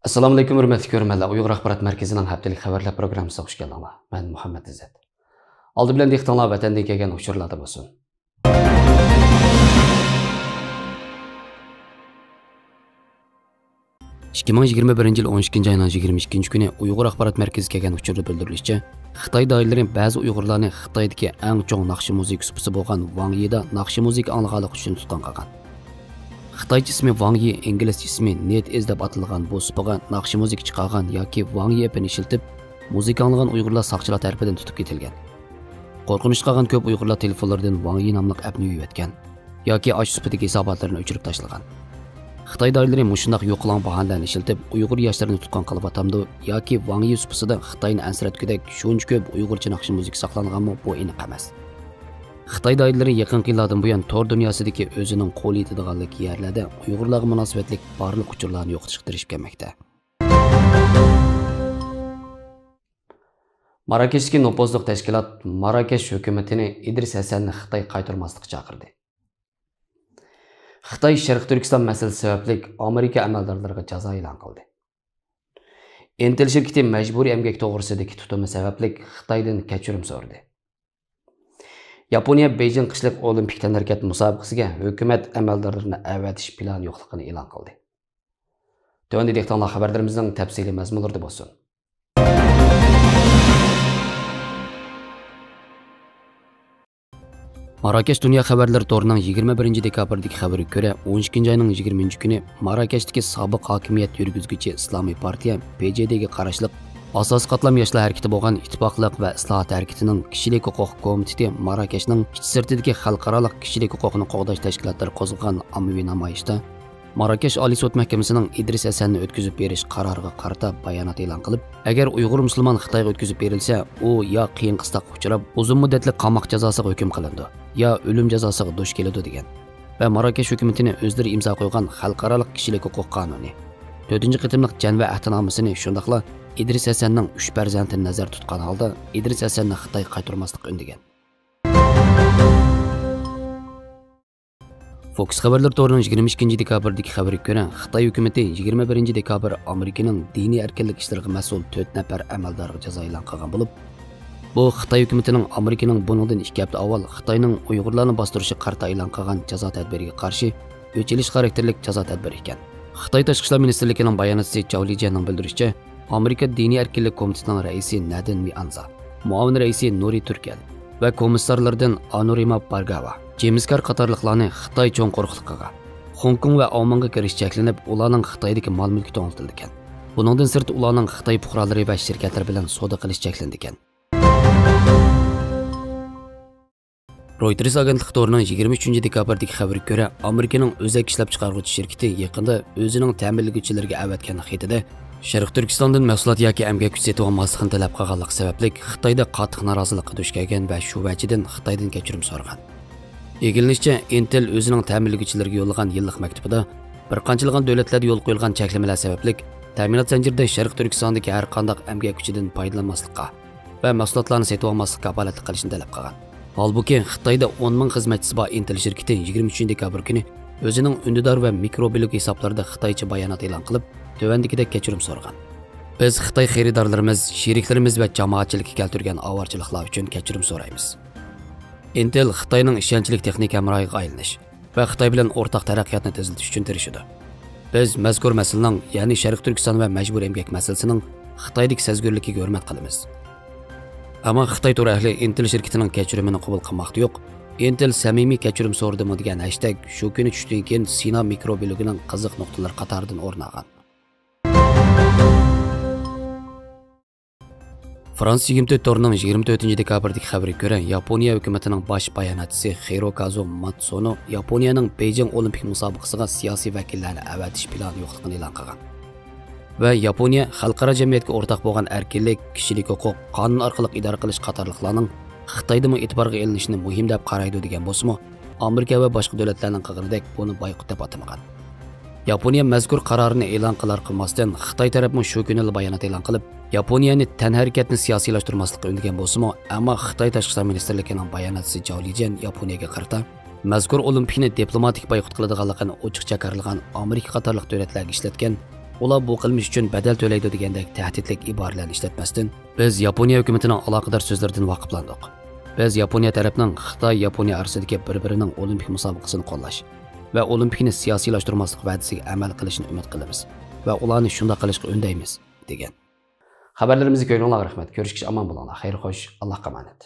Assalomu alaykum hurmatli ko'ruvchilar. Uyg'ur axborot markazining haftalik xabarlar programmasiga xush keldinglar. Men Muhammad Izzat. Oldi bilan dehqonlar vatandan kelgan uchurlarda bo'lsin. 2021 yil 12 ayning 22 kuni Uyg'ur axborot markaziga kelgan uchurda bildirilishicha, Xitoy doiralari ba'zi Uyg'urlarni Xitoydagi eng chong naqshi musiqa supasi bo'lgan Wang Yida naqshi musiqa anglaganlik uchun tutgan qolgan. Xitoycha ismi Wang Yi, inglizcha ismi NetEase deb atalgan bu supaga naqshi musiqa chiqargan yoki Wang Yi appini ishlatib, musiqa anglagan Uyg'urlar saqchilar tarafidan tutib ketilgan. Qo'rqinish qilgan ko'p Uyg'urlar telefonlaridan Wang Yi nomli appni yuvayotgan yoki osh supadagi hisobotlarini o'chirib tashlagan. Xitoy doiralari mushundoq yo'qolgan bahonalarni ishlatib, Uyg'ur yoshlarini tutgan qilib atamdi yoki Wang Yi supasida Xitoyni ansiratkudek shuncha ko'p Uyg'urcha naqshi musiqa saqlanganmi, bu aniq emas. Xitoy doiralari yaqinqi yillardan buyon tor dunyosidagi o'zining qo'l yetadiganlik yerlarda Uyg'urlarga munosabatlik barliq uchurlarni yo'qotishga tirishib kelmoqda. Marokashdagi nopozliq tashkilot Marokash hukumatini Idris Hasanni Xitoy qaytarmaslikka chaqirdi. Xitoy Sharq Turkiston masalasi sababli Amerika amaldorlariga jazo e'lon qildi. Intel shirkati majburiy emgak to'g'risidagi tutumi sababli Xitoydan kechirim so'radi. Yaponiya Beijing qishliq olimpik tanharkat musobaqasiga hukumat amaldorlarini avatish plani yo'qligini e'lon qildi. Tövəndə dehqonlar xabarlarimizning tafsiliy mazmunlarida bo'lsin. Marokash Dunyo xabarlari torining 21 dekabrdagi xabariga ko'ra, 12 ayning 20 kuni Marokashdagi sobiq hokimiyat yurgizguchi Islomiy partiya PJDga qarashliq Asosiy qatlam yoshlar harakati bo'lgan ittifoqliq va islohot harakatining kishilik huquq komiteti Marokashning ichki-sirtidagi xalqaro kishilik huquqini qo'g'dash tashkilotlari qo'zg'agan ommaviy namoyishda Marokash Oliy sud mahkamasining Idris Hasanni o'tkazib berish qaroriga qarata bayonot e'lon qilib, agar Uyg'ur musulmon Xitoyga o'tkazib berilsa, u yo qiyin qistoqqa uchrab, uzun muddatli qamoq jazosiga hukm qilindi, yo o'lim jazosiga duch keladi degan. Va Marokash hukumatini o'zlari imzo qo'ygan xalqaro kishilik huquq qonuni 4-qitimliq janva ahdnomasini shundaqla Idris Hasanning 3 farzandini nazar tutgan holda Idris Hasanni Xitoy qaytarmaslikka undagan. Fox xabarlar torining 22 dekabrdagi xabariga ko'ra, Xitoy hukumatı 21 dekabr Amerikaning diniy erkinlik ishlariga mas'ul 4 nafar amaldorga jazo e'lon qilgan bo'lib, bu Xitoy hukumatining Amerikaning buningdan 2 hafta avval Xitoyning Uyg'urlarni bostirishi qarta e'lon qilgan jazo tadbiriga qarshi o'chilish xarakterlik jazo tadbiri ekan. Xitoy Tashqi ishlar ministrligining bayonotchisi Zhao Lijianning bildirishicha, Amerika Diniy erkinlik komitetining raisi Nadin Mianza, muavin raisi Nuri Turkel va komissarlardan Anurima Bargava, James Carr qatorliqlarni Xitoy cho'ng qo'riqligiga, Hong Kong va Omonga kirish cheklanib, ularning Xitoydagi mol-mulki to'g'ritildi ekan. Buningdan sirt ularning Xitoy fuqarolari va shirkatlari bilan savdo qilish cheklandi ekan. Reuters agentlik torining 23 dekabrdagi xabariga ko'ra, Amerikaning o'zak ishlab chiqaruvchi shirkati yaqinda o'zining ta'minlovchilariga avatgan xatida Sharq Turkistondan mahsulot yoki emgak kuchi setib olmaslikni talab qilganlik sababli Xitoyda qattiq norozilikqa duch kelgan va shu vajidan Xitoydan kechirim so'ragan. Egilishicha, Intel o'zining ta'minlovchilariga yo'llagan yillik maktubida bir qanchalagan davlatlarda yo'l qo'yilgan cheklamalar sababli ta'minot zanjirida Sharq Turkistondagi har qanday emgak kuchidan foydalanmaslikka va mahsulotlarni setib olmaslikka kafolatlik qilishni talab qilgan. Holbuki Xitoyda 10 ming xizmatchisi bor Intel shirkati 23 dekabr kuni o'zining undidor va mikroblog hisoblarida Xitoycha bayonot e'lon qilib, tövəndikidek kechirim so'ragan. Biz Xitoy xaridorlarimiz, sheriklarimiz va jamoatchilikka keltirgan avorchiliklar uchun kechirim so'raymiz. Intel Xitoyning ishonchli texnik hamrohiga aylanish va Xitoy bilan o'rtaq taraqqiyotni tezlatish uchun tirishadi. Biz mazkur masalaning, ya'ni Sharq Turkiston va majbur emgak masalasining Xitoydagi sezgurligiga hurmat qilamiz. Ammo Xitoy to'ri ahli Intel shirkatining kechirimini qabul qilmoqda yo'q. Intel samimiy kechirim so'radimi degan hashtag shu kuni tushdan keyin Sina mikroblogining qiziq nuqtalari qatoridan o'rin olgan. Fransiya 24 torining 24 dekabrdagi xabariga ko'ra, Yaponiya hukumatining bosh bayonotchisi Hirokazu Matsuno Yaponiyaning Beijing olimpik musobaqasiga siyosiy vakillarni avatish plani yo'qligini e'lon qilgan. Va Yaponiya xalqaro jamiyatga o'rtaq bo'lgan erkinlik, kishilik huquq, qonun orqali idora qilish qatorliqlarning Xitoydami e'tiborga ilinishini muhim deb qaraydi degan bo'lsa-mu, Amerika va boshqa davlatlarning qig'inidek buni boyqut deb atamagan. Yaponiya mazkur qarorini e'lon qilar qilmasdan Xitoy tarafmi shu kuni bayonot e'lon qilib, Yaponiyani tanharakatni siyosiylashtirmaslikka undagan bo'lsa-mu, ammo Xitoy Tashqi ishlar ministrligining bayonotchisi Zhao Lijian Yaponiyaga qarata mazkur olimpikni diplomatik boyqut qiladiganligini ochiq chakarlagan Amerika qatorliq davlatlarga ishlatgan Ular bu qilmish uchun badal to'laydi degandek tahdidlik iboralarni ishlatmasdan, biz Yaponiya hukumatining aloqador so'zlaridan vaqiflandik. Biz Yaponiya tarafining Xitoy Yaponiya orasidagi bir-birining olimpik musobaqasini qo'llash va olimpikni siyosiylashtirmaslik va'dasiga amal qilishni umid qilamiz va ularni shunday qilishga undaymiz degan. Xabarlarimizni ko'ringlar, rahmat. Ko'rishkish omon bo'linglar. Xayr xo'sh, Allohga omonat.